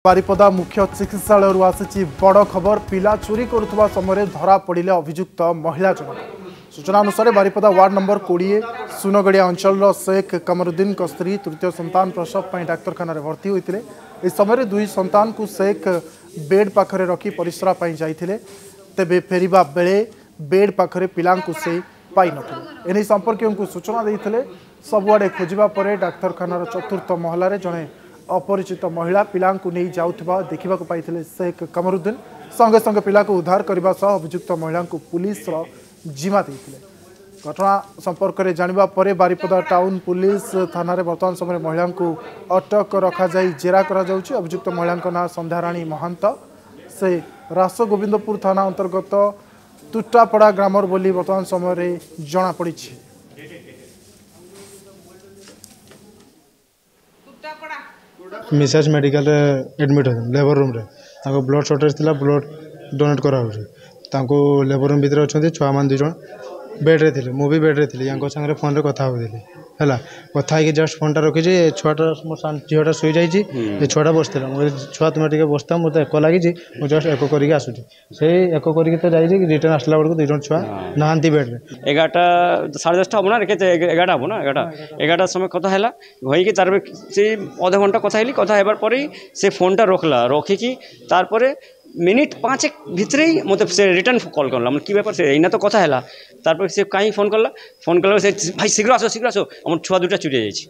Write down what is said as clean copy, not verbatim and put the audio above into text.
बारिपदा मुख्य चिकित्सालय आसी बड़ खबर पिला चोरी करुवा समय धरा पड़े अभियुक्त महिला जनक सूचना अनुसार बारिपदा वार्ड नंबर 20 सुनगड़िया अंचल शेख कमरुद्दीन स्त्री तृतीय संतान प्रसव पर डाक्तखाना भर्ती होते इस समय दुई संतान को शेख बेड पाखरे रखी परिश्रा जाते तेबे फेरिबा बेले बेड पाखरे पिला से पाई नथिले संपर्क को सूचना देते सबुआड़े खोजा पर डाक्तखानार चतुर्थ महलार जड़े अपरिचित महिला पिला नहीं जाऊा देखा पाई शेख कमरुद्दीन संगे संगे पिला को उद्धार करने अभियुक्त महिला को पुलिस जिम्मा देते घटना संपर्क में जाना पर बारिपदा टाउन पुलिस थाना बर्तमान समय महिला को अटक रखा जेरा अभियुक्त महिला ना संध्याराणी महंत से रासगोविंदपुर थाना अंतर्गत तुटापड़ा ग्रामर बोली बर्तमान समय जमापड़ी। मिसेस मेडिकल एडमिट होते लेबर रूम रे ब्लड शॉर्टेज थी ब्लड डोनेट कराऊँ लेबर रूम भितर अच्छा छुआ मान दुई बेड रे थे मुझे बेड रे थी सांगे फोन रे कथा होती है कथा है जस्ट फोन टा रखी छुआटा मो झीटा शुई जाइए छुआटा बसता मुझे छुआ तुम्हें बसता मुझे एक लगी मुझे जस्ट एक करके आसूँ से एक करके तो जाइए रिटर्न आसला बेलू दुई छुआ नहांती बेड रे 11टा 10:30 हम ना 11टा हम ना 11टा समय कथा है होई तार से अध घंटा कथा है कथा हेबार पर से फोन टा रखला रखिकी तार मिनिट 5 भितर ही मतलब से रिटर्न कॉल करला मतलब की ब्यापार से एना तो कथा है तार से कहीं फोन कला से भाई शीघ्र आसो आम छुआ दुटा चुरी जाइए।